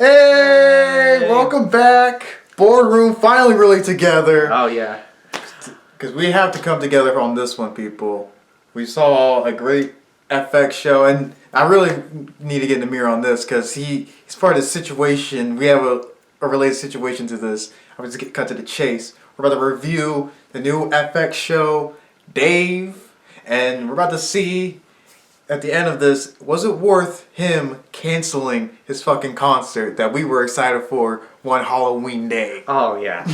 Hey, welcome back. BoredRoom finally really together. Oh yeah. Because we have to come together on this one, people. We saw a great FX show, and I really need to get in the mirror on this because he's part of the situation. We have a related situation to this. I'm just get cut to the chase. We're about to review the new FX show, Dave, and we're about to see at the end of this, was it worth him canceling his fucking concert that we were excited for one Halloween day? Oh yeah.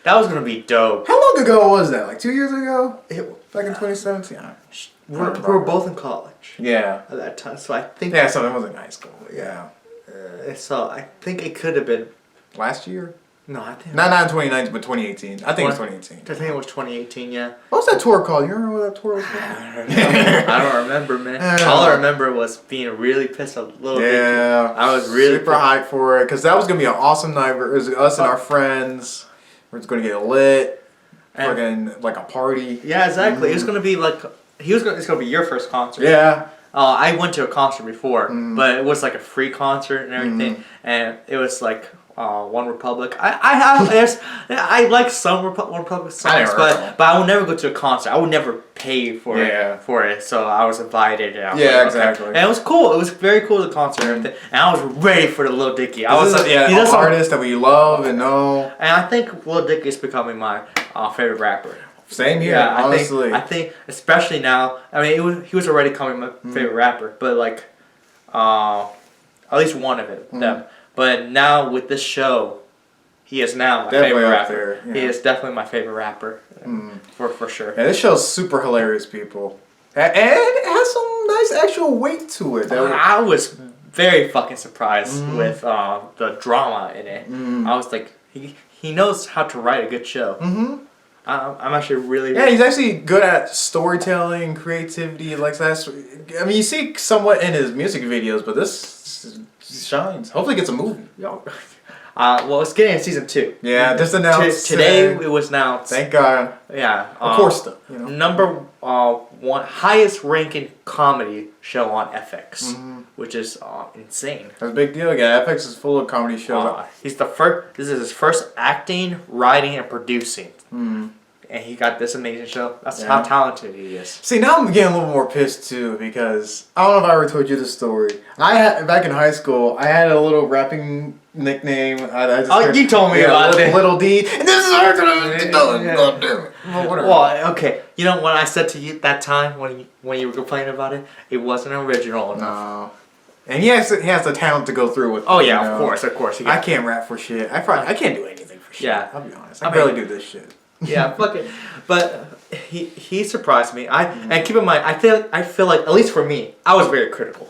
That was gonna be dope. How long ago was that? Like 2 years ago? Back in 2017? We were both in college. Yeah. At that time, so I think. Yeah, so it was in high school. Yeah. So I think it could have been. Last year? No, I think. Not in 2019, but 2018. I think it was 2018. I think it was 2018. Yeah. What was that tour called? You remember what that tour was called? I don't remember, man. All I remember was being really pissed a little bit. Yeah. I was really super hyped for it because that was gonna be an awesome night. It was us and our friends. We're just gonna get lit. Fucking like a party. Yeah, exactly. It was gonna be like it's gonna be your first concert. Yeah. I went to a concert before, but it was like a free concert and everything, and it was like One Republic. I like some One Republic songs, but I would never go to a concert. I would never pay for it. So I was invited. And I was like, exactly. Okay. And it was cool. It was very cool, the concert and everything. And I was ready for the Lil Dicky. I was like, an artist that we love and know. And I think Lil Dicky is becoming my favorite rapper. Same here, honestly. I think, especially now. I mean, he was already becoming my favorite rapper, but like, at least one of them. But now with this show, he is now my favorite rapper. He is definitely my favorite rapper, for sure. Yeah, this show's super hilarious, people, and it has some nice actual weight to it. I was very fucking surprised with the drama in it. I was like, he knows how to write a good show. I'm actually really... Yeah, he's actually good at storytelling, creativity, like that. I mean, you see somewhat in his music videos, but this shines. Hopefully gets a movie. Well, it's getting a season 2. Yeah, just announced. Today it was announced. Thank God. Yeah. Of course, though. You know? Number one, highest ranking comedy show on FX, which is insane. That's a big deal. Yeah, FX is full of comedy shows. He's the first. This is his first acting, writing, and producing. And he got this amazing show. That's how talented he is. See, now I'm getting a little more pissed too because I don't know if I ever told you this story. Back in high school, I had a little rapping nickname. You told me about it. Little D. And this is hard to Well, okay. You know what I said to you that time when you were complaining about it? It wasn't original enough. No. And he has the talent to go through with. Oh yeah, of course. I can't rap for shit. I can't do anything for shit. Yeah, I'll be honest. I barely do this shit. Yeah, fuck it. But he surprised me. And keep in mind, I feel like, at least for me, I was very critical.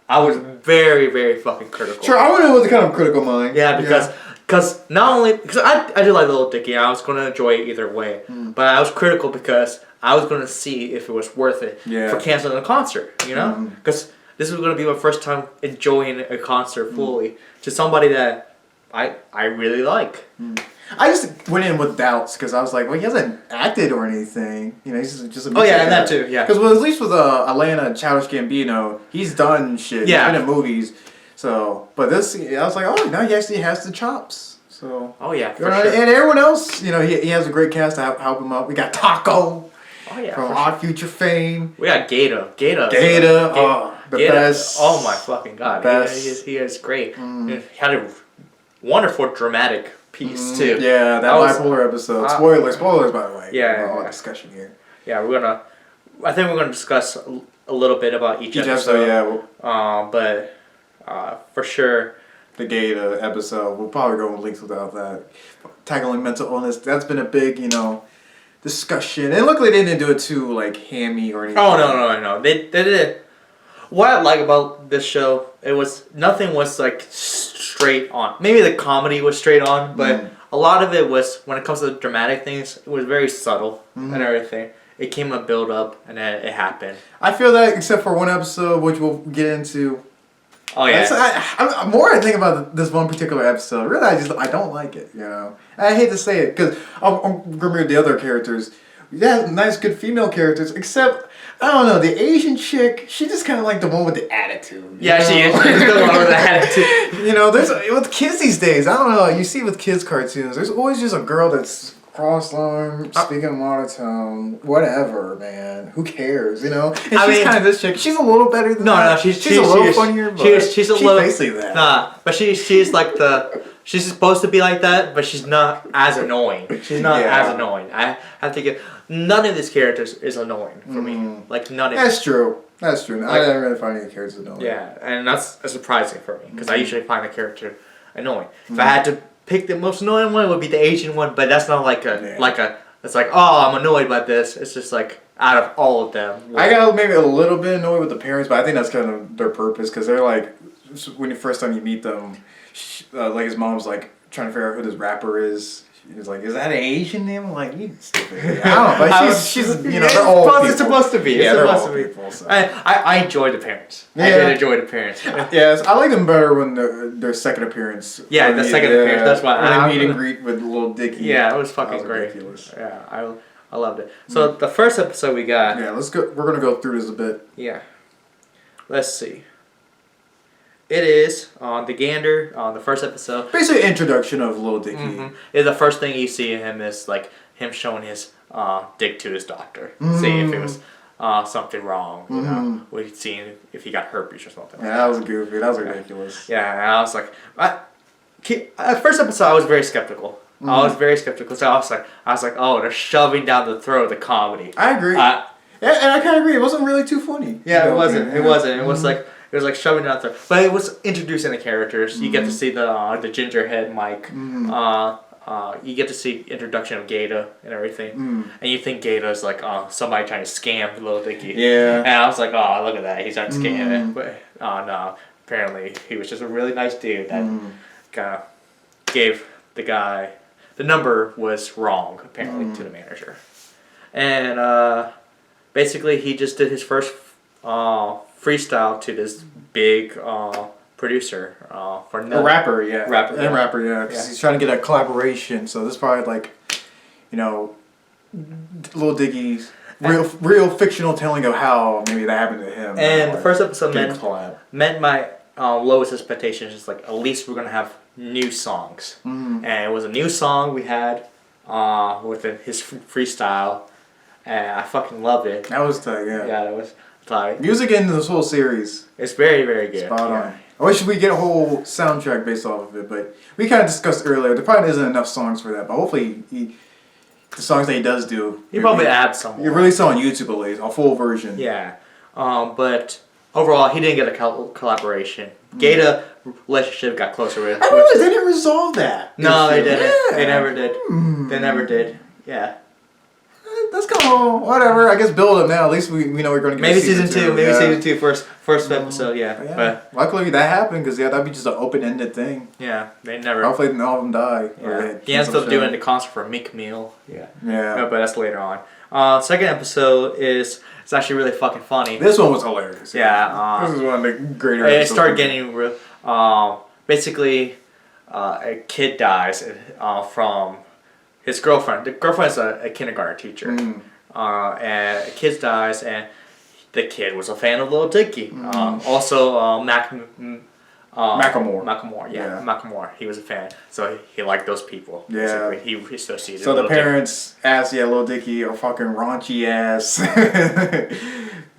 I was very, very fucking critical. Sure, I went in with a kind of critical mind. Yeah, because not only because I do like Lil Dicky, I was gonna enjoy it either way. But I was critical because I was gonna see if it was worth it for canceling a concert. You know, because this was gonna be my first time enjoying a concert fully to somebody that I really like. I just went in with doubts because I was like, well, he hasn't acted or anything. You know, he's just a and that too, yeah. Because at least with Atlanta Childish Gambino, he's done shit. Yeah. He's been in movies. So, but this, I was like, oh, now he actually has the chops. So. Oh yeah, for sure. And everyone else, you know, he has a great cast to help him out. We got Taco. Oh yeah. From Odd Future fame. We got Gator. The best. Oh my fucking god. He is great. He had a wonderful dramatic piece too. Yeah, that bipolar episode. Spoilers, by the way. Yeah, discussion here. Yeah, I think we're gonna discuss a little bit about each episode. Yeah. But for sure, the Gator episode. We'll probably go with links without that. Tackling mental illness. That's been a big, discussion. And luckily they didn't do it too hammy or anything. Oh no. They did it. What I like about this show, nothing was straight on. Maybe the comedy was straight on, but a lot of it was, when it comes to the dramatic things, it was very subtle and everything. It came a build up and then it happened. I feel that except for one episode, which we'll get into. Oh yeah. I think about this one particular episode. Really, I don't like it. I hate to say it because I'm gonna read the other characters. Yeah, nice, good female characters. Except I don't know, the Asian chick, she just kind of like the one with the attitude. Yeah, she is. She's the one with the attitude. You know, there's with kids these days. I don't know. You see with kids cartoons, there's always just a girl that's cross-armed, speaking monotone, whatever, man. Who cares? You know. And she's kind of this chick. She's a little better than that. No, she's a little funnier. But she's a little basically that. Nah, but she's like the. She's supposed to be like that, but she's not as annoying. She's not as annoying. I think none of these characters is annoying for me. Like none of. That's true. That's true. Like, I didn't really find any characters annoying. Yeah, and that's surprising for me because I usually find a character annoying. If I had to pick the most annoying one, it would be the Asian one, but that's not like a. It's like, oh, I'm annoyed by this. It's just like out of all of them. I got maybe a little bit annoyed with the parents, but I think that's kind of their purpose because they're like, when the first time you meet them. Like his mom's like trying to figure out who this rapper is. He's like, "Is that an Asian name?" I'm like, "You stupid." I don't know, but she's you know, they're all people. It's supposed to be. Yeah, they're all people. So. I enjoy the parents. Yeah. I did enjoy the parents. Yes, I like them better when their second appearance. Yeah, the second appearance. That's why I meet and greet with Lil Dicky. Yeah, it was fucking great. Ridiculous. Yeah, I loved it. So the first episode we got. Yeah, let's go. We're gonna go through this a bit. Yeah, let's see. It is on the Gander on the first episode. Basically, introduction of Lil Dicky. Mm-hmm. The first thing you see of him is like him showing his dick to his doctor, see if it was something wrong. You know, we'd seen if he got herpes or something. Yeah, that was goofy. That was ridiculous. Yeah, and I was like, at first episode I was very skeptical. I was very skeptical. So I was like, oh, they're shoving down the throat of the comedy. I agree. Yeah, and I kind of agree. It wasn't really too funny. Yeah, it wasn't. It wasn't. It was like. It was like shoving down there, but it was introducing the characters. You get to see the ginger head Mike. You get to see introduction of Gata and everything, and you think Gata is like somebody trying to scam Lil Dicky. Yeah. And I was like, oh, look at that, he's trying to scam it. But no, apparently he was just a really nice dude that kind of gave the guy the number was wrong apparently to the manager, and basically he just did his first. Freestyle to this big producer for a rapper, yeah. Rapper, yeah. Because he's trying to get a collaboration. So this is probably like, you know, Lil Dicky's real fictional telling of how maybe that happened to him. And the first episode met my lowest expectations. It's like at least we're gonna have new songs, and it was a new song we had with his freestyle, and I fucking loved it. That was tight, yeah. Yeah, that was. Music in this whole series. It's very, very good. Spot on. I wish we get a whole soundtrack based off of it, but we kind of discussed earlier, there probably isn't enough songs for that, but hopefully the songs that he does do... He probably adds some more. You release on YouTube at least, a full version. Yeah. But overall, he didn't get a collaboration. Gata relationship got closer with... I realized they didn't resolve that. No, they didn't. Yeah. They never did. They never did. Yeah. That's kind of whatever. I guess build up now. At least we know we're going to get maybe season 2. Maybe season 2 first episode. Yeah. But luckily that happened because that'd be just an open-ended thing. Yeah, they never. Hopefully all of them die. Yeah. He ends up doing the concert for Meek Mill. Yeah. Yeah. No, but that's later on. Second episode it's actually really fucking funny. This one was hilarious. Yeah. This is one of the greater. It started getting basically a kid dies from. His girlfriend. The girlfriend's a kindergarten teacher, and a kid dies, and the kid was a fan of Lil Dicky. Also, Macklemore. Macklemore. He was a fan, so he liked those people. Yeah, he associated. So the parents asked, Lil Dicky, a fucking raunchy ass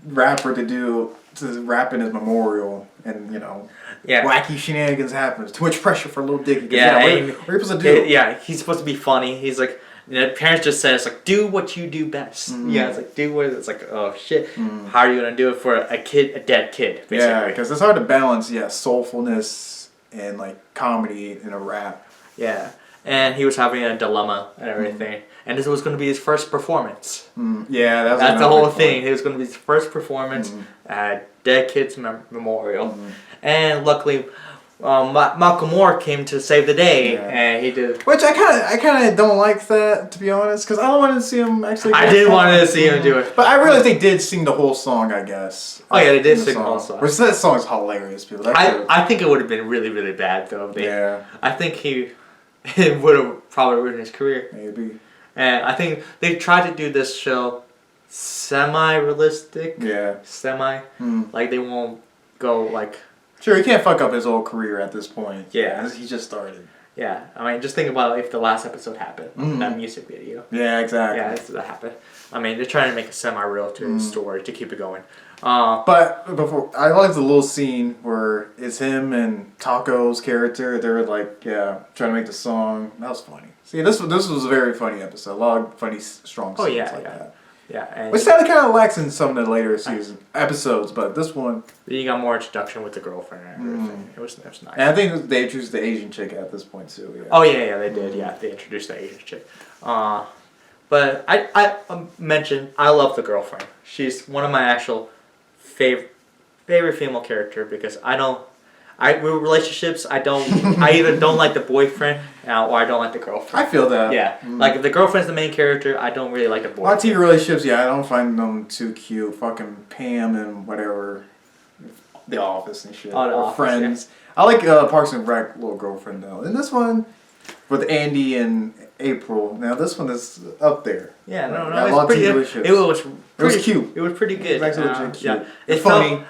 rapper to rap in his memorial, and you know. Yeah. Wacky shenanigans happens. Too much pressure for Lil Dicky. Yeah, what are you supposed to do? Yeah, he's supposed to be funny. He's like, parents just said, it's like, do what you do best. Yeah, it's like, do what, it's like, oh shit. How are you going to do it for a dead kid, basically? Yeah, because it's hard to balance, soulfulness and like comedy in a rap. Yeah, and he was having a dilemma and everything. And this was going to be his first performance. Yeah, that's the whole thing. It was going to be his first performance at Dead Kids Memorial. And luckily, Malcolm Moore came to save the day, and he did. Which I kind of don't like that, to be honest, because I don't want to see him actually. I did want to see him do it, but I really think they did sing the whole song. I guess. Oh yeah, they did sing the whole song. Which that song is hilarious, people. I think it would have been really, really bad though. I think it would have probably ruined his career. Maybe. And I think they tried to do this show semi-realistic. Yeah. Like they won't go like. Sure, he can't fuck up his whole career at this point. Yeah. He just started. Yeah, I mean, just think about if the last episode happened, that music video. Yeah, exactly. Yeah, that happened. I mean, they're trying to make a semi-real to his story to keep it going. But before, I like the little scene where it's him and Taco's character. They were like, trying to make the song. That was funny. See, this was a very funny episode. A lot of funny, strong scenes like that. Yeah, and which kind of lacks in some of the later episodes, but this one. You got more introduction with the girlfriend and everything. It was nice. And I think they introduced the Asian chick at this point too. Yeah. Oh yeah, they did. Yeah, they introduced the Asian chick. But I mentioned I love the girlfriend. She's one of my actual favorite female character because with relationships, I either don't like the boyfriend or I don't like the girlfriend. I feel that. Yeah. Like if the girlfriend's the main character, I don't really like the boyfriend. A lot of TV relationships, I don't find them too cute. Fucking Pam and whatever. The Office and shit. Or Friends. Yeah. I like Parks and Rec little girlfriend though. And this one with Andy and April. Now this one is up there. Yeah, no, it was pretty. It was cute. It was pretty good. It was actually cute. Yeah, it's funny.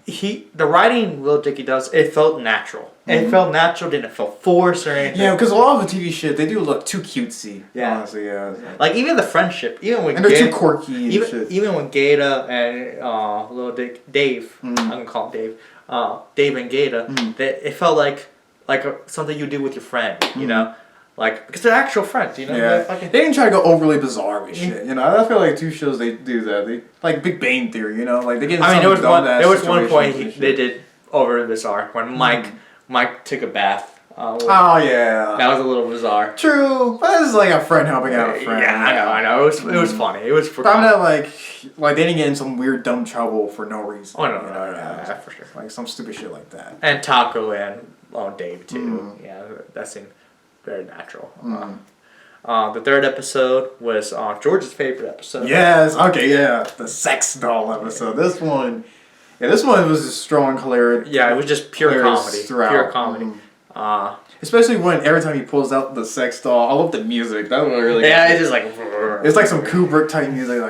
The writing Will Dickey does. It felt natural. It felt natural. Didn't feel forced or anything. Yeah, because a lot of the TV shit they do look too cutesy. Yeah, honestly, yeah. Like even the friendship, even when they're too quirky. And shit. Even when Gata and little Dave, I'm gonna call him Dave. Dave and Gata, it felt like something you do with your friend. You know. Like, because they're actual friends, you know? Yeah. They didn't try to go overly bizarre with shit, you know? I feel like two shows, they do that. They like Big Bang Theory, you know? Like, they get into there was one point they did over bizarre when Mike took a bath. Oh, yeah. That was a little bizarre. True. But this is like a friend helping out a friend. Yeah, I know. It was funny. It was for I'm not like they didn't get in some weird dumb trouble for no reason. Oh, no, yeah, for sure. Like, some stupid shit like that. And Taco and Dave, too. Yeah, that seemed very natural. The third episode was George's favorite episode. Yes, okay, yeah. The sex doll episode. This one was a strong hilarity. Yeah, it was just pure comedy. Throughout. Pure comedy. Especially when every time he pulls out the sex doll, I love the music. That was really good. It's just like... It's like some Kubrick type music,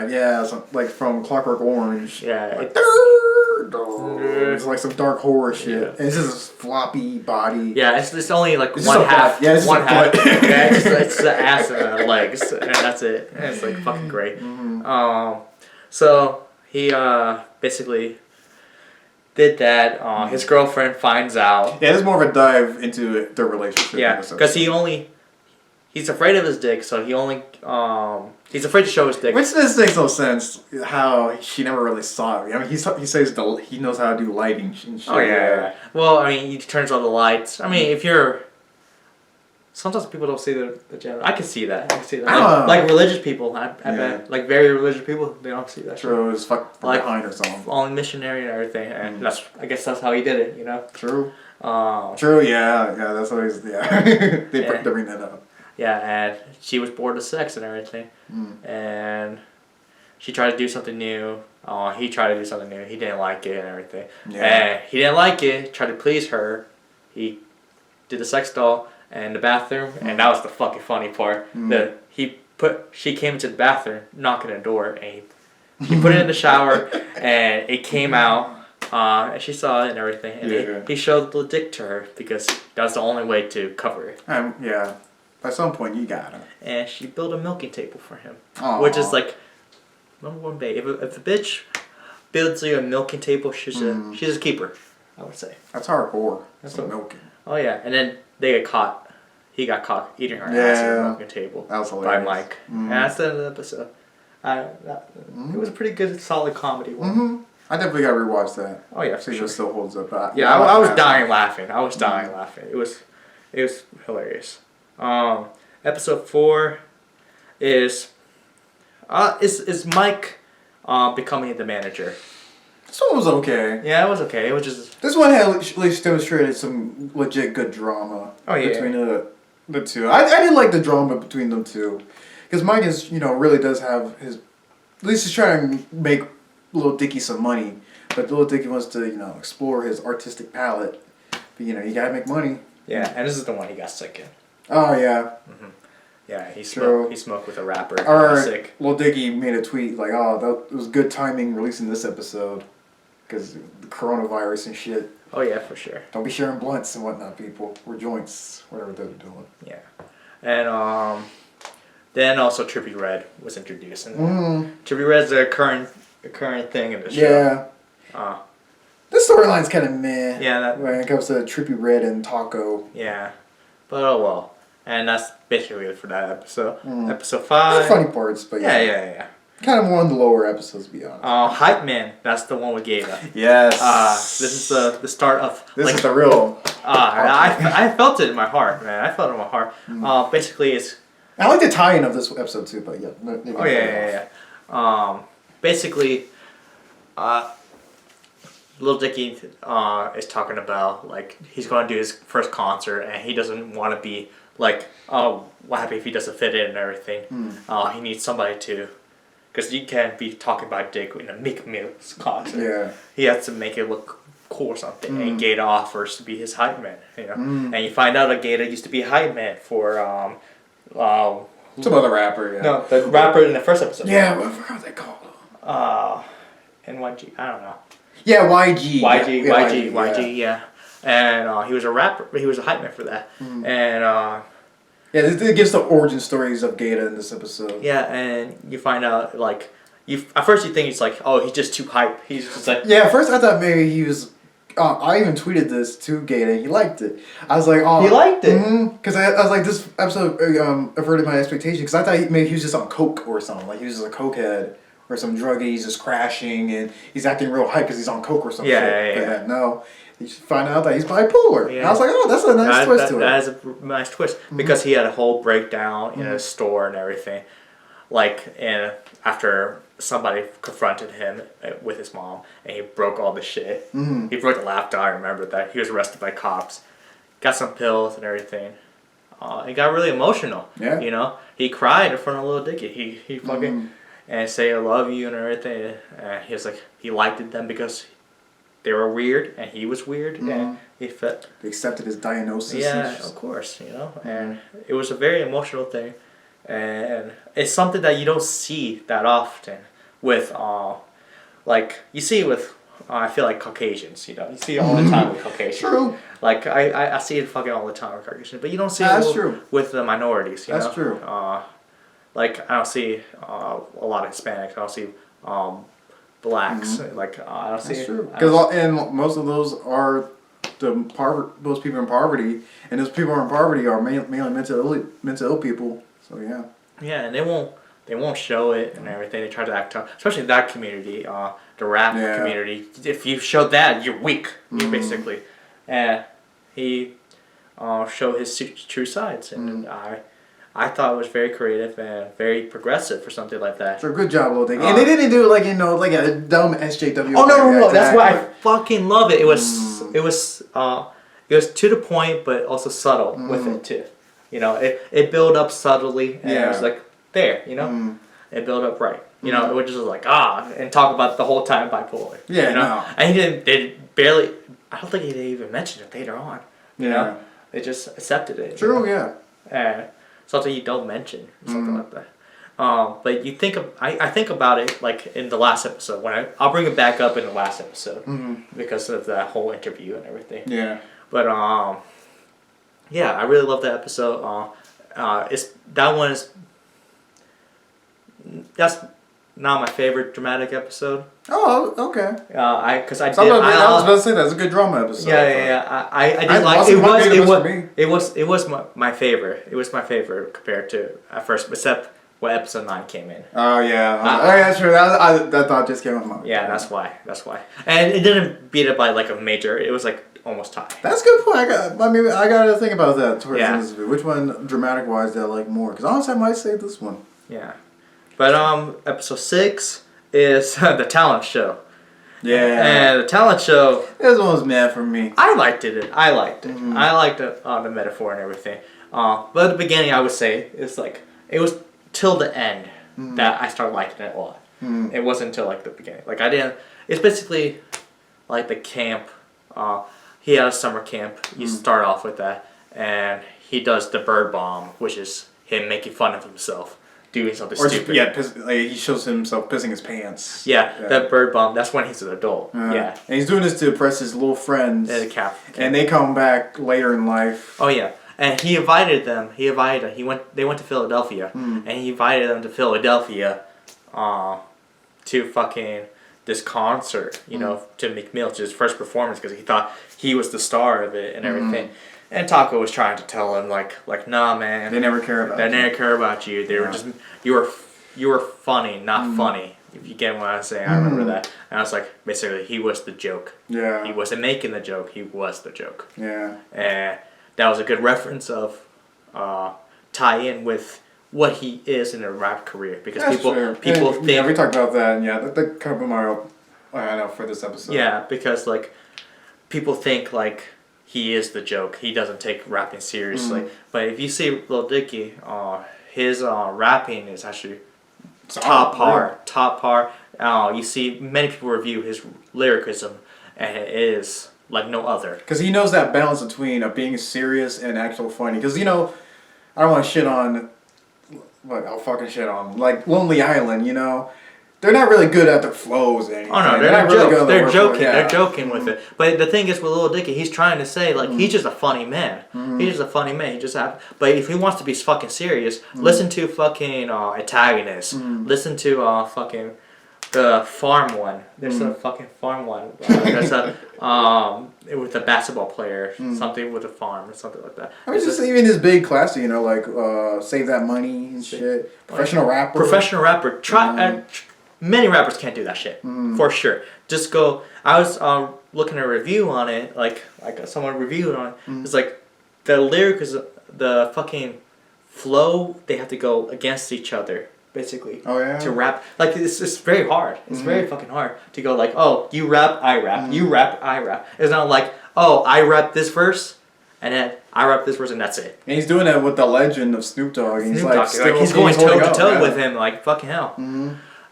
like from Clockwork Orange. Yeah. It's like some dark horror shit. Yeah. And it's just this floppy body. Yeah, it's only like one half. Yeah, it's one half. Yeah, it's the ass and the legs, and that's it. And it's like fucking great. So he basically did that. His girlfriend finds out. Yeah, this is more of a dive into their relationship. Yeah, because he's afraid of his dick, so he's afraid to show his dick. Which this makes no sense. How she never really saw it. I mean, he says he knows how to do lighting and shit. Oh yeah. Well, I mean, he turns on the lights. I mean, sometimes people don't see the gender. I can see that. Like religious people, I bet. Like very religious people, they don't see that. True, it's fuck from behind or something. Only missionary and everything, and I guess that's how he did it, you know. True. True. Yeah. That's always they bring that up. Yeah, and she was bored of sex and everything, and she tried to do something new. He tried to do something new. He didn't like it and everything. Yeah. And he didn't like it. Tried to please her. He did the sex doll in the bathroom, and that was the fucking funny part. She came into the bathroom, knocking on the door, and he put it in the shower, and it came out. And she saw it and everything, and he showed the dick to her because that's the only way to cover it. Yeah. At some point, you got her. And she built a milking table for him. Aww. Which is like, number one babe. If a bitch builds you a milking table, she's a keeper, I would say. That's hardcore. That's milking. Oh, yeah. And then they get caught. He got caught eating her ass at the milking table. That was hilarious. By Mike. And that's the end of the episode. It was a pretty good, solid comedy one. I definitely got to rewatch that. Oh, yeah. See if it still holds up. I was dying laughing. laughing. It was hilarious. Episode 4 is Mike becoming the manager. This one was okay. Yeah, it was okay. It was just this one had at least demonstrated some legit good drama between the two. I did like the drama between them two, because Mike is really does have his, at least he's trying to make Little Dicky some money, but Little Dicky wants to explore his artistic palette. But you gotta make money. Yeah, and this is the one he got sick in. Oh yeah. Yeah, he smoked with a rapper. Or Sick. Lil Dicky made a tweet like, "Oh, that was good timing releasing this episode, because the coronavirus and shit." Oh yeah, for sure. Don't be sharing blunts and whatnot, people, or joints, whatever they're doing. Yeah, and then also Trippie Redd was introduced, and Trippie Redd's a current thing in the show. Yeah. This storyline's kind of meh. Yeah. When it comes to Trippie Redd and Taco. Yeah, but oh well. And that's basically it for that episode. Episode 5. There's funny parts, but yeah. Kind of one of the lower episodes, to be honest. Hype Man, that's the one with Gator. Yes. This is the start of. This is the real. I felt it in my heart, man. I felt it in my heart. Basically, it's. I like the tie-in of this episode too, but yeah. Yeah. Basically, Lil Dicky is talking about like he's going to do his first concert and he doesn't want to be like, oh, what happens if he doesn't fit in and everything. He needs somebody to, because you can't be talking about Dick in a Mick Mills concert. Yeah. He has to make it look cool or something. And Gator offers to be his hype man, you know. And you find out that Gator used to be a hype man for some other rapper. Yeah. No, the rapper in the first episode. Yeah, I forgot what they called him. NYG. I don't know. Yeah, YG. YG, yeah. And he was a rapper. He was a hype man for that. And it gives the origin stories of Gator in this episode. Yeah, and you find out like at first you think it's like, oh, he's just too hype. He's just like at first I thought maybe he was. I even tweeted this to Gator. He liked it. I was like, oh, he liked it. Because I was like, this episode averted my expectations. Because I thought maybe he was just on coke or something. Like he was just a cokehead or some druggie. He's just crashing and he's acting real hype because he's on coke or something. Yeah. But no. You find out that he's bipolar. Yeah. And I was like, oh, that's a nice twist to it. That is a nice twist. Because he had a whole breakdown in a store and everything. Like, and after somebody confronted him with his mom and he broke all the shit. He broke the laptop, I remember that. He was arrested by cops. Got some pills and everything. It got really emotional. Yeah. You know? He cried in front of Lil Dicky. He fucking... And say I love you and everything. And he was like, he liked them because they were weird and he was weird and he felt. They accepted his diagnosis. Yeah, of course, you know. And it was a very emotional thing, and it's something that you don't see that often with like you see it with I feel like Caucasians, you know. You see it all the time with Caucasians. True. Like I see it fucking all the time with Caucasians, but you don't see it with the minorities. You know? That's true. Like I don't see a lot of Hispanics. I don't see blacks. Like I don't see. That's true. Because and most of those are those people in poverty, and those people in poverty are mainly mental ill people. So yeah. Yeah, and they won't show it and everything. They try to act tough, especially that community, the rap community. If you show that, you're weak, basically. And he showed his true sides, and I thought it was very creative and very progressive for something like that. So good job, Lil Dicky. And they didn't do it like like a dumb SJW. Oh no! That's why I fucking love it. It was to the point, but also subtle with it too. You know, it built up subtly, and it was like there. You know, it built up right. You know, it was just like and talk about the whole time bipolar. Yeah, you know? No. And he didn't. They barely. I don't think they even mentioned it later on. You know, they just accepted it. True. Yeah. And something you don't mention, or something like that. But you think I think about it like in the last episode when I'll bring it back up in the last episode because of that whole interview and everything. Yeah. But yeah, I really love that episode. That's not my favorite dramatic episode. Oh, okay. I was about to say that's a good drama episode. Yeah. I did like it was my favorite. It was my favorite compared to at first, except when episode 9 came in. Oh yeah, that's true. That thought just came out. Yeah, that's why. And it didn't beat it by like a major. It was like almost tie. That's a good point. I got to think about that towards the end of this video. Which one, dramatic wise, did I like more? Because honestly, I might say this one. Yeah, but episode 6 is the talent show. Yeah. And the talent show. This one was mad for me. I liked it. I liked the metaphor and everything. But at the beginning, I would say it's like it was till the end that I started liking it a lot. It wasn't until like the beginning. Like I didn't. It's basically like the camp. He had a summer camp. You start off with that, and he does the bird bomb, which is him making fun of himself. Doing something stupid. He shows himself pissing his pants. Yeah, that bird bomb. That's when he's an adult. Yeah, and he's doing this to impress his little friends. And the cap. And they come back later in life. Oh yeah, and he invited them. They went to Philadelphia, and he invited them to Philadelphia, to fucking this concert. You know, to McMill, to his first performance, because he thought he was the star of it and everything. And Taco was trying to tell him like, nah, man. They never care about you. They never care about you. They were just you were funny, not funny. If you get what I'm saying, I remember that. And I was like, basically, he was the joke. Yeah. He wasn't making the joke. He was the joke. Yeah. And that was a good reference of tie in with what he is in a rap career, because people think. Yeah, we talked about that. And yeah, that kind of put my I know for this episode. Yeah, because like people think like. He is the joke. He doesn't take rapping seriously. But if you see Lil Dicky, his rapping is actually top par. You see many people review his lyricism, and it is like no other. Because he knows that balance between being serious and actual funny. Because, you know, I don't want to shit on, but I'll fucking shit on, like, Lonely Island, you know. They're not really good at their flows or anything. Oh no, they're really good. They're joking. They're joking with it. But the thing is with Lil Dicky, he's trying to say like he's just a funny man. He's just a funny man. He just But if he wants to be fucking serious, listen to fucking Antagonist. Listen to fucking the farm one. There's a fucking farm one. There's a with the basketball player, something with a farm or something like that. I mean, just even his big classic, you know, like Save That Money and shit. Professional rapper. Many rappers can't do that shit, for sure. Just go. I was looking at a review on it, like someone reviewed on it. It's like the lyric is the fucking flow. They have to go against each other, basically. Oh yeah. To rap, like it's very hard. It's very fucking hard to go like, oh, you rap, I rap, you rap, I rap. It's not like, oh, I rap this verse, and then I rap this verse, and that's it. And he's doing that with the legend of Snoop Dogg. He's he's going toe to toe with him, like fucking hell.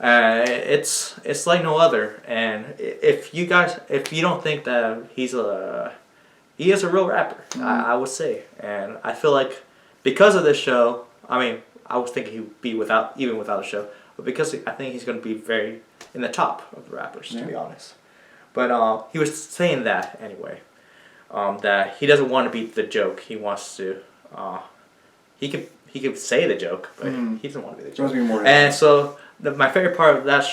It's like no other, and if you don't think that he is a real rapper, I would say, and I feel like because of this show, I mean, I was thinking he would be without a show, but because I think he's going to be very in the top of the rappers, to be honest. But he was saying that anyway, that he doesn't want to be the joke. He wants to, he could say the joke, but he doesn't want to be the joke. And so. My favorite part of that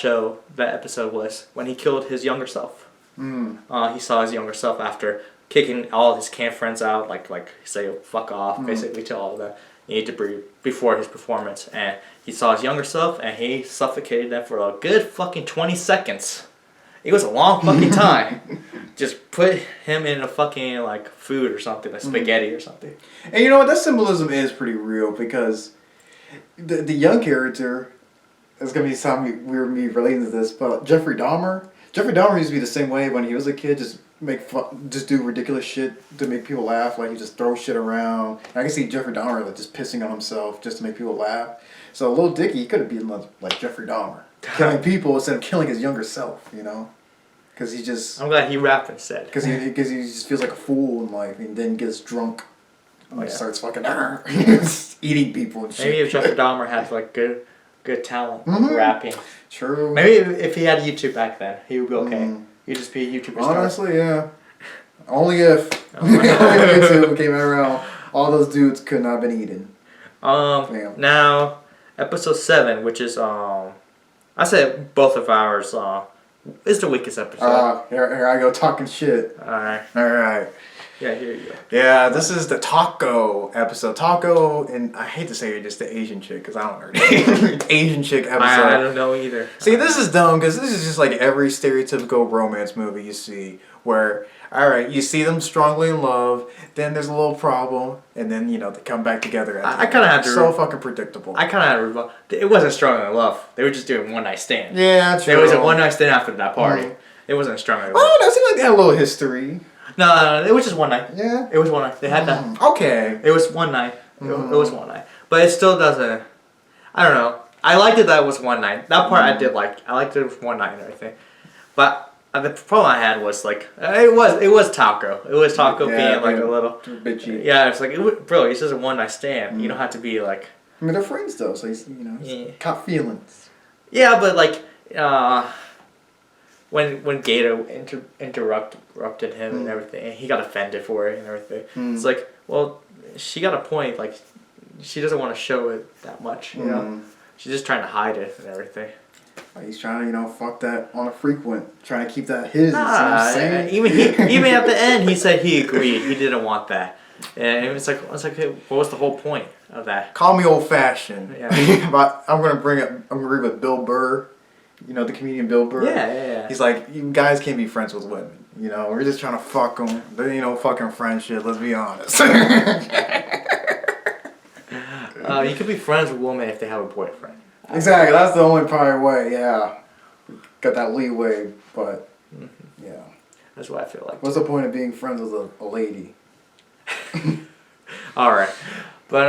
episode was when he killed his younger self. He saw his younger self after kicking all his camp friends out, like say fuck off, basically to all of them. You need to breathe before his performance, and he saw his younger self, and he suffocated them for a good fucking 20 seconds. It was a long fucking time. Just put him in a fucking like food or something, like spaghetti or something. And you know what? That symbolism is pretty real because the young character. It's gonna be something weird me relating to this, but Jeffrey Dahmer used to be the same way when he was a kid. Just make fun, just do ridiculous shit to make people laugh. Like he just throw shit around. I can see Jeffrey Dahmer like just pissing on himself just to make people laugh. So Lil Dicky, he could have been like Jeffrey Dahmer, killing people instead of killing his younger self. You know, because he just. I'm glad he rapped instead. Because he just feels like a fool in life, and then gets drunk. And starts fucking eating people and shit. Maybe if Jeffrey Dahmer had like good talent rapping. True. Maybe if he had YouTube back then, he would be okay. He'd just be a YouTuber star. Honestly, yeah. Only if YouTube came around, all those dudes could not have been eaten. Now, episode 7, which is I said both of ours is the weakest episode. Here I go talking shit. Alright. Yeah, here you go. Yeah, this is the taco episode. Taco, and I hate to say it, just the Asian chick, because I don't know. Asian chick episode. I don't know either. See, this is dumb, because this is just like every stereotypical romance movie you see, where, alright, you see them strongly in love, then there's a little problem, and then, you know, they come back together. I kind of had to... So fucking predictable. I kind of had to... It wasn't strongly in love. They were just doing one night stand. Yeah, true. It was a one night stand after that party. It wasn't strongly in love. Oh, that seemed like they had a little history. No, it was just one night. Yeah? It was one night. They had that. Okay. It was one night. It was one night. But it still doesn't... I don't know. I liked it that it was one night. That part I did like. I liked it was one night and everything. But the problem I had was like... It was Taco. It was Taco being like a little... Bitchy. Yeah, it's like... Bro, it's just a one night stand. You don't have to be like... I mean, they're friends though, so he's caught feelings. Yeah, but like, when Gato interrupted him and everything, and he got offended for it and everything. It's like, well, she got a point. Like, she doesn't want to show it that much, you know. She's just trying to hide it and everything. He's trying to, fuck that on a frequent, trying to keep that his. Nah, you know what I'm saying? even at the end, he said he agreed. He didn't want that, and it's like, hey, what was the whole point of that? Call me old fashioned. Yeah. But I'm gonna agree with Bill Burr. You know the comedian Bill Burr. Yeah. He's like, you guys can't be friends with women. We're just trying to fuck them. They fucking friendship. Let's be honest. You could be friends with women if they have a boyfriend. Exactly. That's the only probably way. Yeah. Got that leeway, but yeah. That's what I feel like. What's the point of being friends with a lady? All right, but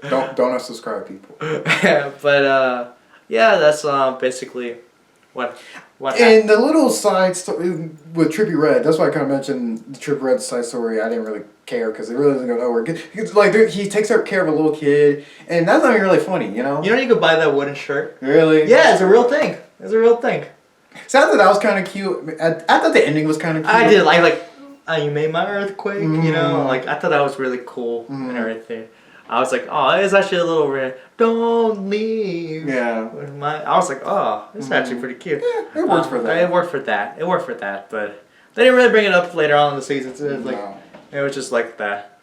don't unsubscribe, people. but yeah, that's basically what And the little side story with Trippie Redd, that's why I kind of mentioned the Trippie Redd side story. I didn't really care because it really doesn't go nowhere. It's like he takes care of a little kid, and that's not even really funny, You know you could buy that wooden shirt. Really? Yeah, it's a real thing. It's a real thing. So I thought that was kind of cute. I thought the ending was kind of cute. I did like you made my earthquake. Like I thought that was really cool and everything. I was like, oh, it's actually a little rare. Don't leave. Yeah. I was like, oh, this is actually pretty cute. Yeah, it worked for that. It worked for that, but they didn't really bring it up later on in the season. So it was just like that.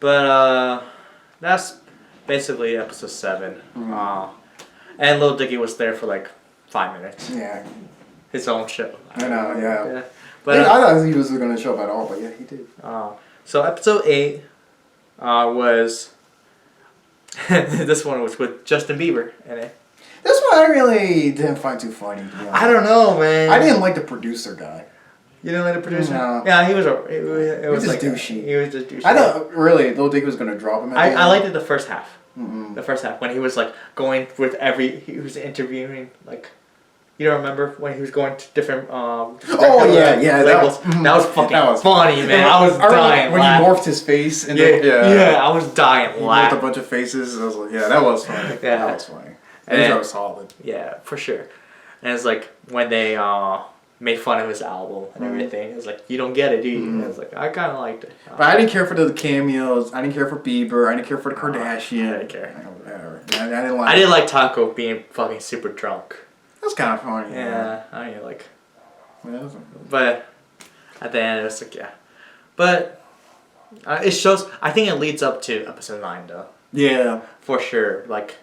But that's basically episode 7. And Lil Dicky was there for like 5 minutes. Yeah. His own show. I know, yeah. But I thought he wasn't going to show up at all, but yeah, he did. So episode 8 was this one was with Justin Bieber in it. This one I really didn't find too funny. I don't know, man. I didn't like the producer guy. You didn't like the producer? No. Yeah, he was it was just like douchey. He was just douchey. I thought really Lil Dicky was going to drop him. I liked it the first half. Mm-hmm. The first half when he was like going with he was interviewing like. You don't remember when he was going to different labels? That was fucking funny, man. I was dying when laughing. he morphed his face. And I was dying he laughing. morphed a bunch of faces. And I was like, yeah, that was funny. Yeah. That was funny. And that was solid. Yeah, for sure. And it's like when they made fun of his album and everything. It was like, you don't get it, do you? And I was like, I kind of liked it. But I didn't care for the cameos. I didn't care for Bieber. I didn't care for the Kardashian. I didn't care. I didn't like Taco being fucking super drunk. That's kind of funny. Yeah, I mean, like. Yeah, but at the end, it was like, yeah. But it shows, I think it leads up to episode 9, though. Yeah. For sure. Like,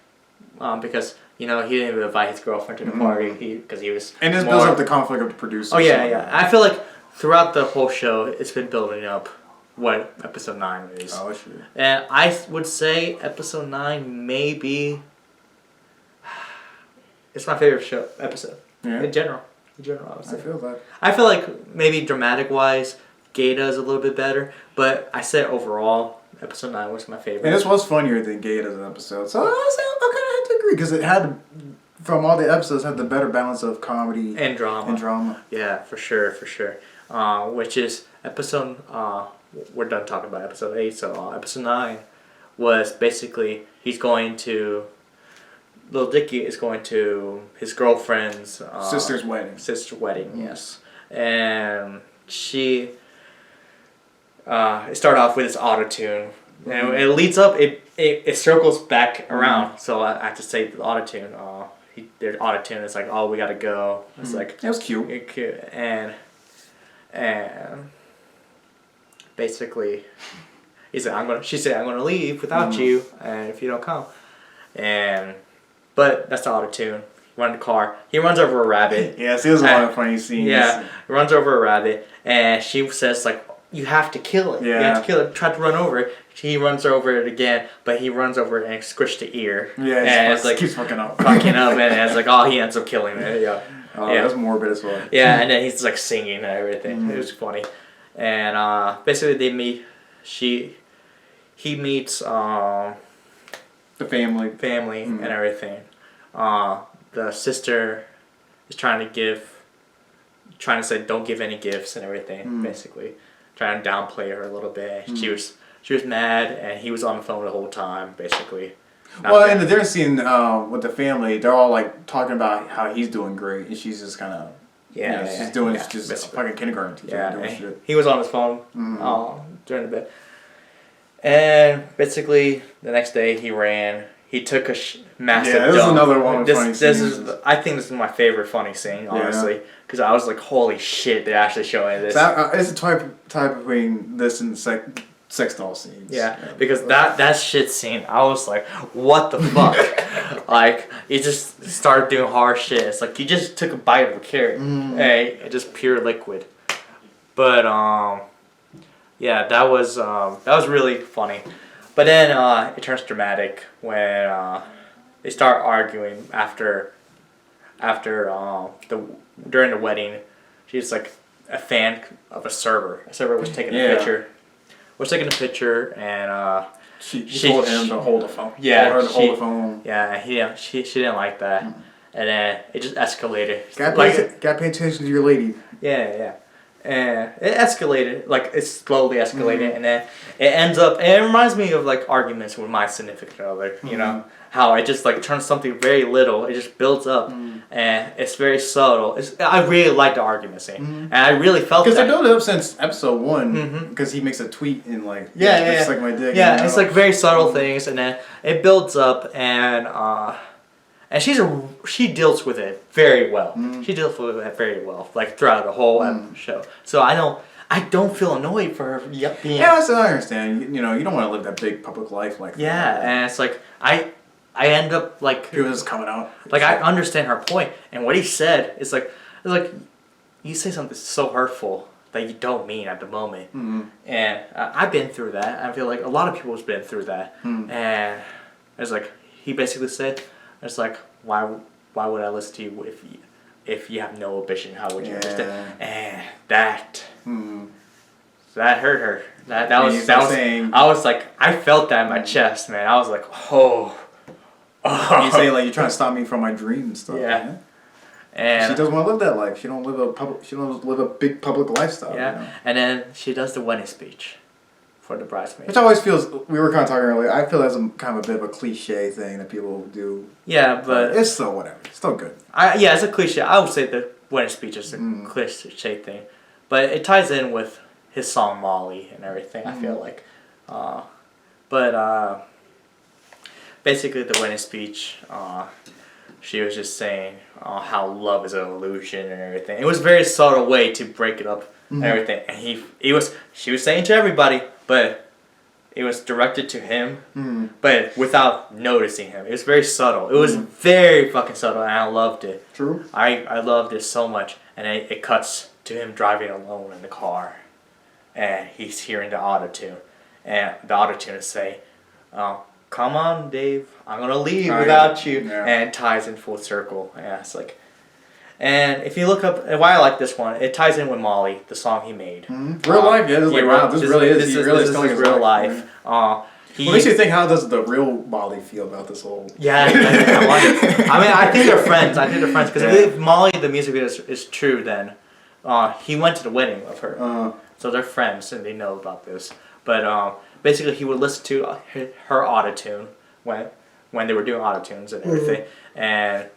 because, he didn't even invite his girlfriend to the party because he was. And this builds up the conflict of the producer. Oh, yeah. I feel like throughout the whole show, it's been building up what episode 9 is. Oh, sure. And I would say episode 9 may be. It's my favorite episode. Yeah. In general, I would say. I feel that. I feel like maybe dramatic wise, Gata is a little bit better, but I said overall, episode 9 was my favorite. And this was funnier than Gate as an episode, so I kind of had to agree because it had, from all the episodes, had the better balance of comedy and drama. Yeah, for sure. Which is episode. We're done talking about episode 8, so episode 9 was basically he's going to. Lil Dicky is going to his girlfriend's sister's wedding. Yes, and she. It started off with this auto tune, and it leads up. It circles back around. So I have to say the auto tune. Their auto tune is like, oh, we gotta go. It's like that was cute. And basically, he said, She said, I'm gonna leave without you, and if you don't come, But that's the auto-tune. He runs the car. He runs over a rabbit. Yes, it was a lot of funny scenes. Yeah, he runs over a rabbit, and she says, like, you have to kill it. Yeah. You have to kill it. Try to run over it. He runs over it again, but he runs over it and squished the ear. Yeah, and it's like keeps fucking up. And it's like, oh, he ends up killing it. Yeah. That was morbid as well. Yeah, and then he's like singing and everything. It was funny. And basically they meet. He meets the family and everything. The sister is trying to say don't give any gifts and everything, basically. Trying to downplay her a little bit. She was she was mad, and he was on the phone the whole time, basically. Well, in the dinner scene with the family, they're all like talking about how he's doing great, and she's just kind of she's doing just a fucking kindergarten teacher doing shit. He was on his phone during the bit, and basically the next day he ran. He took a massive dump. This is another one of funny scenes. I think this is my favorite funny scene, honestly, because I was like, "Holy shit! They're actually showing this." It's a type between this and sex doll scenes. Yeah, because that shit scene, I was like, "What the fuck?" Like, he just started doing hard shit. It's like he just took a bite of a carrot, hey, just pure liquid. But yeah, that was really funny. But then it turns dramatic when they start arguing during the wedding. She's like a fan of a server. A server was taking a picture. And she told him to hold the phone. Yeah, told her to hold the phone. Yeah, she didn't like that, and then it just escalated. Gotta pay attention to your lady. Yeah. And it escalated, like it slowly escalated, and then it ends up. And it reminds me of like arguments with my significant other. You know how it just like turns something very little. It just builds up, and it's very subtle. I really like the argument scene, and I really felt because they built it up since episode 1. Because he makes a tweet and like it's like my dick. Yeah, it's like very subtle things, and then it builds up, and she deals with it very well. She deals with it very well, like throughout the whole show. So I don't feel annoyed for her being. Yeah, so I understand. You don't want to live that big public life like that. Yeah, and it's like I end up like people just coming out. Like I understand her point, and what he said is like you say something so hurtful that you don't mean at the moment, and I've been through that. I feel like a lot of people have been through that, and it's like he basically said. It's like, why would I listen to you if you have no ambition? How would you understand? And that hurt her. That was saying, I was like, I felt that in my chest, man. I was like, oh. You say like you're trying to stop me from my dreams and stuff. Yeah. Man. And she doesn't want to live that life. She don't live a big public lifestyle. Yeah. And then she does the wedding speech. For the bridesmaid. Which always feels, we were kind of talking earlier, I feel that's kind of a bit of a cliche thing that people do. Yeah, but it's still whatever. It's still good. It's a cliche. I would say the wedding speech is a cliche thing. But it ties in with his song Molly and everything, I feel like. Basically the wedding speech, she was just saying how love is an illusion and everything. It was a very subtle way to break it up and everything. And she was saying to everybody, but it was directed to him, but without noticing him. It was very subtle. It was very fucking subtle, and I loved it. True. I loved it so much. And it cuts to him driving alone in the car, and he's hearing the auto-tune. And the auto-tune is saying, come on, Dave, I'm going to leave without you. Yeah. And it ties in full circle. Yeah, it's like... And if you look up, and why I like this one, it ties in with Molly, the song he made. Real life, yeah. This is like, wow, this really is. He really is telling his real life. What makes you think, how does the real Molly feel about this whole... Yeah, I like it. I mean, I think they're friends. Because if Molly, the music video, is true, then he went to the wedding of her. So they're friends, and they know about this. But basically, he would listen to her auto-tune when they were doing auto-tunes and everything. And...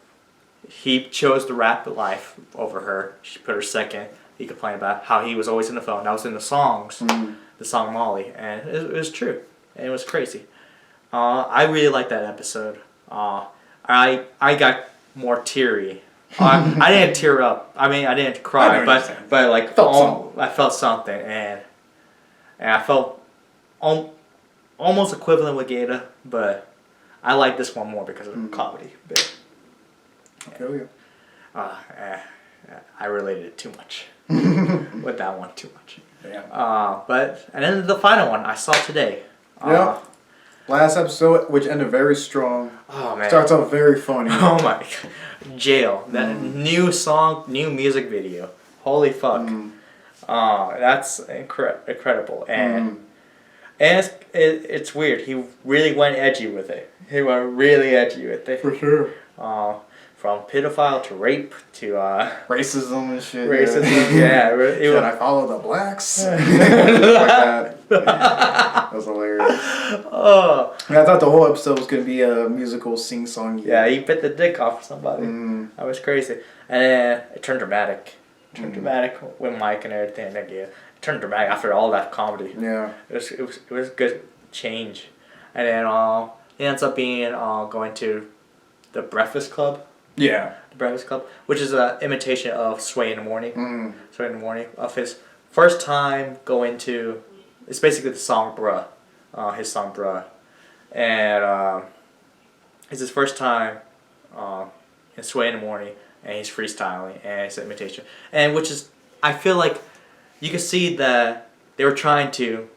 he chose to rap life over her. She put her second. He complained about how he was always in the phone. That was in the songs, the song Molly, and it was true. And it was crazy. I really liked that episode. I got more teary. I didn't tear up. I mean, I didn't cry, but like I felt something, and I felt almost equivalent with Gata, but I like this one more because of the comedy bit. I related too much with that one too much. Yeah. And then the final one I saw today. Last episode, which ended very strong. Oh man. Starts off very funny. Oh my God. Jail. That new song, new music video. Holy fuck. That's incredible. And it's weird. He really went edgy with it. He went really edgy with it. For sure. From pedophile to rape to racism and shit. Racism, yeah. Should I follow the blacks? Like that. Yeah. That was hilarious. Oh. And I thought the whole episode was going to be a musical sing-song. Yeah, he bit the dick off of somebody. That was crazy. And then it turned dramatic. Dramatic with Mike and everything. Like, yeah, it turned dramatic after all that comedy. Yeah. It was good change. And then he ends up being going to the Breakfast Club. Yeah. The Breakfast Club, which is an imitation of Sway in the Morning. Sway in the Morning, of his first time going to. It's basically the song Bruh, his song Bruh, and it's his first time in Sway in the Morning, and he's freestyling and it's an imitation, and which is I feel like you can see that they were trying to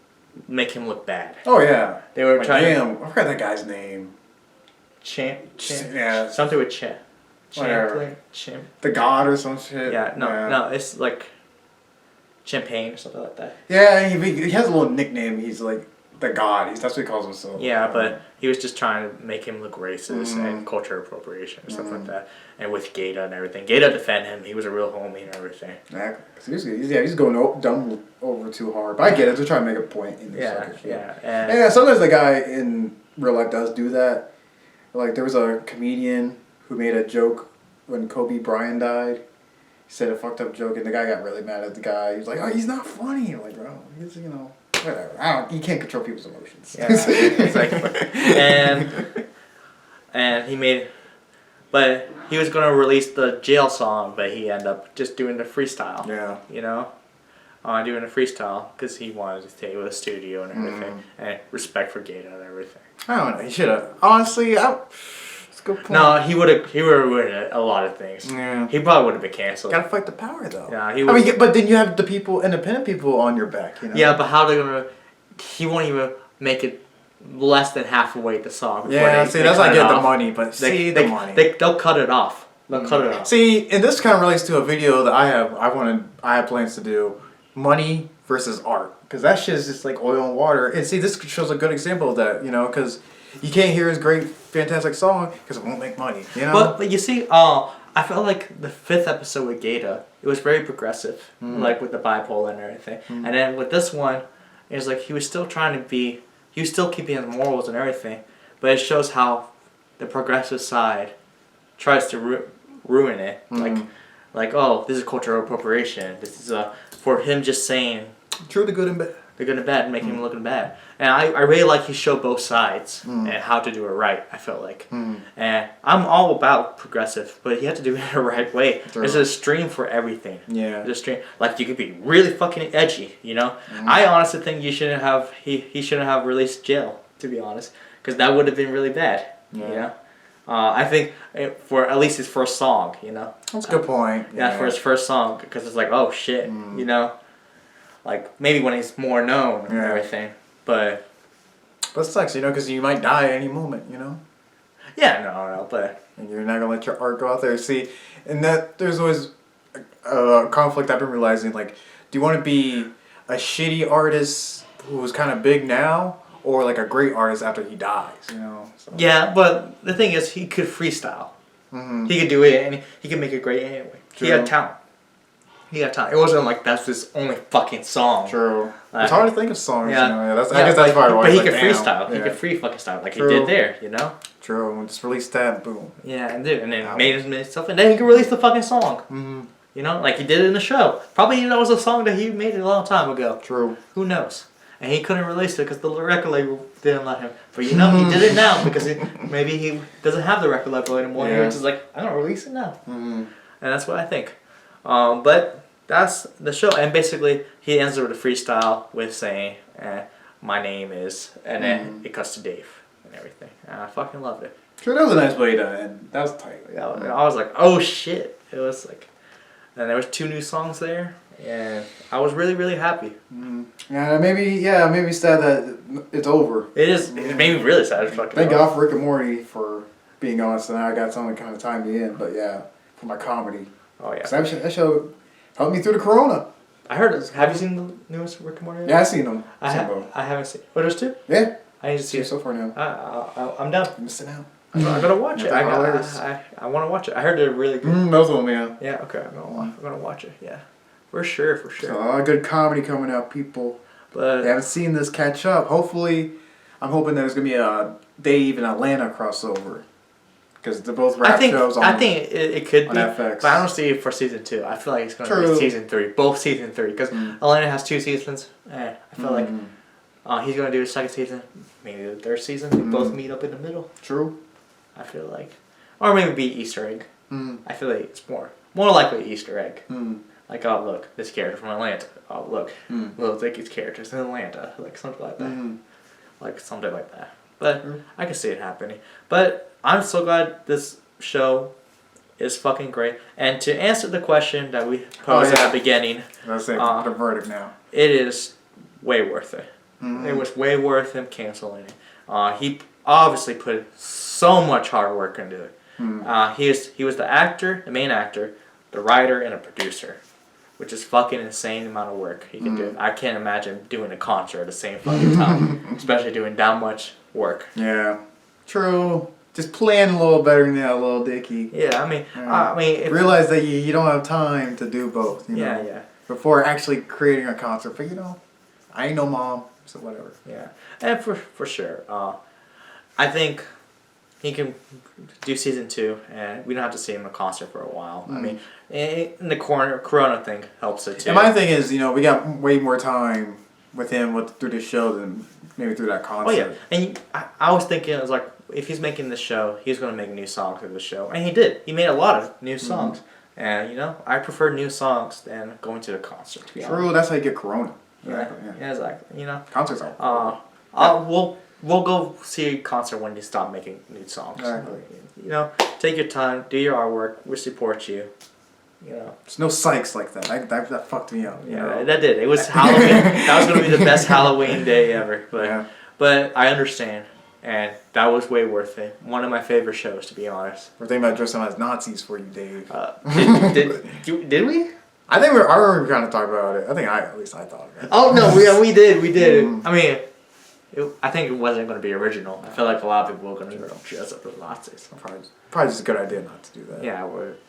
make him look bad. Oh yeah, they were trying. Damn, I forgot that guy's name. Yeah, something with Champ. Champ. The God or some shit. Yeah, no, it's like Champagne or something like that. Yeah, he has a little nickname. He's like the God. That's what he calls himself. Yeah, but he was just trying to make him look racist and culture appropriation and stuff like that. And with Gaeta and everything. Gaeta defended him. He was a real homie and everything. Exactly. He's going dumb over too hard. But I get it. They're trying to make a point in this. Yeah. Sometimes the guy in real life does do that. Like, there was a comedian who made a joke when Kobe Bryant died. He said a fucked up joke, and the guy got really mad at the guy. He was like, "Oh, he's not funny." I'm like, bro, he's, whatever. You can't control people's emotions. Yeah, exactly. And he made, but he was gonna release the jail song, but he ended up just doing the freestyle. Yeah. Doing a freestyle because he wanted to stay with the studio and everything, and respect for Gaeta and everything. I don't know. He should have. Honestly, that's a good point. No, he would have ruined a lot of things. Yeah. He probably would have been canceled. Gotta fight the power, though. Yeah, but then you have the independent people on your back, Yeah, but how they gonna? He won't even make it less than halfway the song. Yeah, that's how I get the money, but the money. They'll cut it off. They'll cut it off. See, and this kind of relates to a video that I have plans to do. Money versus art, because that shit is just like oil and water. And see, this shows a good example of that, because you can't hear his great, fantastic song because it won't make money. But you see, I felt like the 5th episode with Gaeta, it was very progressive, like with the bipolar and everything. And then with this one, it was like he was still keeping his morals and everything, but it shows how the progressive side tries to ruin it. Like, oh, this is cultural appropriation. This is for him just saying true, the good and bad. The good and bad, making him looking bad. And I really like he showed both sides and how to do it right, I felt like. And I'm all about progressive, but you have to do it the right way. True. There's a stream for everything. Yeah. There's a stream. Like, you could be really fucking edgy, I honestly think he shouldn't have released Jail, to be honest. Because that would have been really bad, I think for at least his first song, That's a good point. Yeah, for his first song, because it's like, oh shit, like maybe when he's more known and everything, but it sucks, because you might die at any moment, Yeah, no, but and you're not gonna let your art go out there. See, and that there's always a conflict I've been realizing. Like, do you want to be a shitty artist who's kind of big now? Or like a great artist after he dies, So. Yeah, but the thing is, he could freestyle. He could do it, and he could make it great anyway. True. He had talent. It wasn't like that's his only fucking song. True. It's hard to think of songs. Yeah. I guess that's probably why. But he could freestyle. Yeah. He could free fucking style like he did there. True. And just release that, boom. Yeah, and then made himself, and then he could release the fucking song. Like he did it in the show. Probably that was a song that he made a long time ago. True. Who knows? And he couldn't release it because the record label didn't let him. But he did it now because maybe he doesn't have the record label anymore. Yeah. He's just like, I'm going to release it now. And that's what I think. But that's the show. And basically, he ends it with a freestyle with saying, my name is, and then it cuts to Dave and everything. And I fucking loved it. Sure, that was a nice way to end. That was tight. Yeah, I was like, oh shit. It was like, and there was 2 new songs there. And I was really, really happy. Yeah, maybe sad that it's over. It is. It made me really sad. Thank God for Rick and Morty, for being honest, and I got something kind of time me in. But yeah, for my comedy. Oh yeah. That show helped me through the corona. I heard it. Have you seen the newest Rick and Morty? Yeah, I've seen them. I haven't seen. What, there's 2? Yeah. I need to see it so far now. I'm done. You're missing out. I'm gonna watch it. I want to watch it. I heard they're really good. Those of them, yeah. Yeah. Okay. I'm gonna watch it. Yeah. For sure. So a lot of good comedy coming out, people. But I haven't seen this catch up. Hopefully, I'm hoping there's gonna be a Dave and Atlanta crossover. Because they're both rap shows on I think it could be, FX. but I don't see it for season 2. I feel like it's going to be season 3, both season 3, because Atlanta has 2 seasons. I feel like he's going to do a second season, maybe the third season. They both meet up in the middle. True. I feel like, or maybe be Easter egg. I feel like it's more likely Easter egg. Like, oh look, this character from Atlanta. Oh look, Lil Dicky's character's in Atlanta. Like something like that. Like something like that. But I can see it happening. But I'm so glad this show is fucking great. And to answer the question that we posed at the beginning, let's say the verdict now. It is way worth it. It was way worth him canceling it. He obviously put so much hard work into it. He was the actor, the main actor, the writer, and a producer, which is fucking insane amount of work he can do. I can't imagine doing a concert at the same fucking time, especially doing that much work. Yeah, true. Just plan a little better now, Lil Dicky. Yeah, I mean, realize that you don't have time to do both. You know, yeah. Before actually creating a concert, but I ain't no mom, so whatever. Yeah, and for sure, I think he can do season 2, and we don't have to see him in a concert for a while. I mean, in the Corona thing helps it too. And my thing is, we got way more time with him through the show than maybe through that concert. Oh yeah, and I was thinking, it was like, if he's making the show, he's going to make new songs for the show. And he did. He made a lot of new songs. And, I prefer new songs than going to the concert, to be honest. True, that's how you get Corona. Yeah, exactly. Concerts are we'll go see a concert when you stop making new songs. Exactly. Take your time, do your artwork, we support you. There's no psychs like that. That fucked me up. Yeah, that did. It was Halloween. That was going to be the best Halloween day ever. But I understand. And that was way worth it. One of my favorite shows, to be honest. We're thinking about dressing as Nazis for you, Dave. Did we? I remember kind of talking about it. At least I thought of it. Oh no, we did. I mean, I think it wasn't going to be original. I feel like a lot of people were going to dress up as Nazis. Probably just a good idea not to do that. Yeah,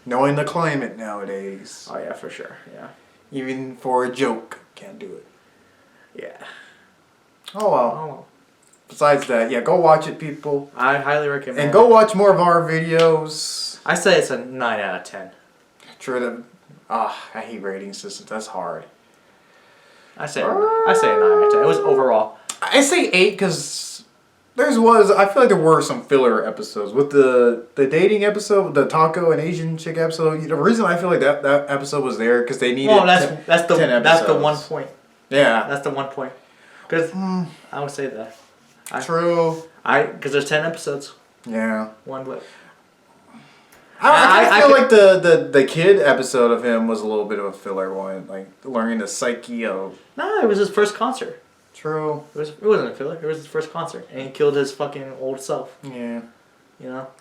knowing the climate nowadays. Oh yeah, for sure. Yeah. Even for a joke, can't do it. Yeah. Oh well. Besides that, go watch it, people. I highly recommend. And go watch more of our videos. I say it's a 9 out of 10. True. I hate rating systems. That's hard. I say a 9 out of 10. It was overall. I say 8 because I feel like there were some filler episodes with the dating episode, the taco and Asian chick episode. The reason I feel like that episode was there because they needed. Oh, that's the one point. Yeah, that's the one point. Because I would say that. True. Because there's 10 episodes. Yeah. One blip. I feel like the kid episode of him was a little bit of a filler one, like learning the psyche of. No, it was his first concert. True. It wasn't a filler. It was his first concert, and he killed his fucking old self. Yeah.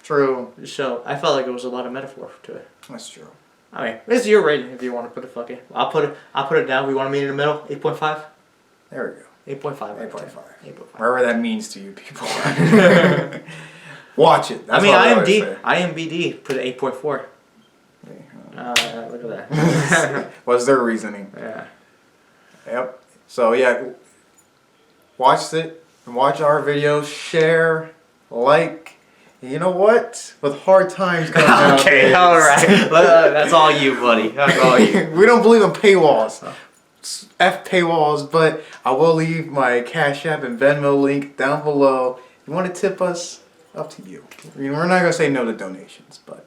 True. So I felt like it was a lot of metaphor to it. That's true. I mean, it's your rating if you want to put it fucking. I'll put it down. We want to meet in the middle. 8.5. There we go. 8.5. 8.5. Whatever that means to you people. Watch it. That's IMDb put it 8.4. Look at that. What's their reasoning? Yeah. Yep. So watch it and watch our videos. Share, like. You know what? With hard times coming out. Okay, all right. That's all you, buddy. That's all you. We don't believe in paywalls. F paywalls, but I will leave my Cash App and Venmo link down below. If you want to tip us, up to you. We're not going to say no to donations, but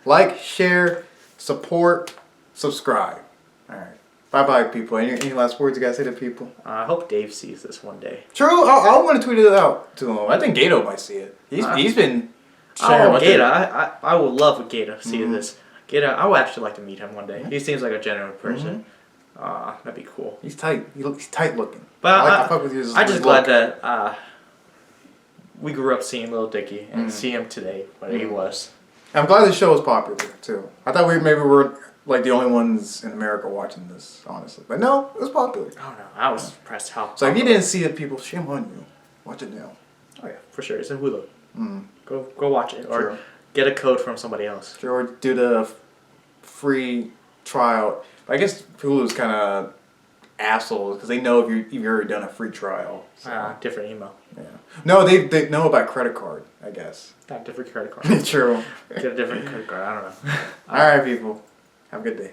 like, share, support, subscribe. All right. Bye-bye, people. Any last words you got to say to people? I hope Dave sees this one day. True. I want to tweet it out to him. I think Gato might see it. He's been sharing with Gato. I would love for Gato to see this. Gato, I would actually like to meet him one day. He seems like a genuine person. That'd be cool. He's tight. He's tight looking. But I fuck with you. I'm just glad that we grew up seeing Lil Dicky and see him today, what he was. I'm glad the show was popular too. I thought we were like the only ones in America watching this, honestly. But no, it was popular. Oh no, I was impressed how. So if you didn't see it, people, shame on you. Watch it now. Oh yeah, for sure. It's in Hulu. Go watch it, or get a code from somebody else. Or do the free trial. I guess Hulu's kind of assholes because they know if you've already done a free trial. So. Different email. Yeah. No, they know about credit card, I guess. Not different credit card. True. Get a different credit card. I don't know. All right, people. Have a good day.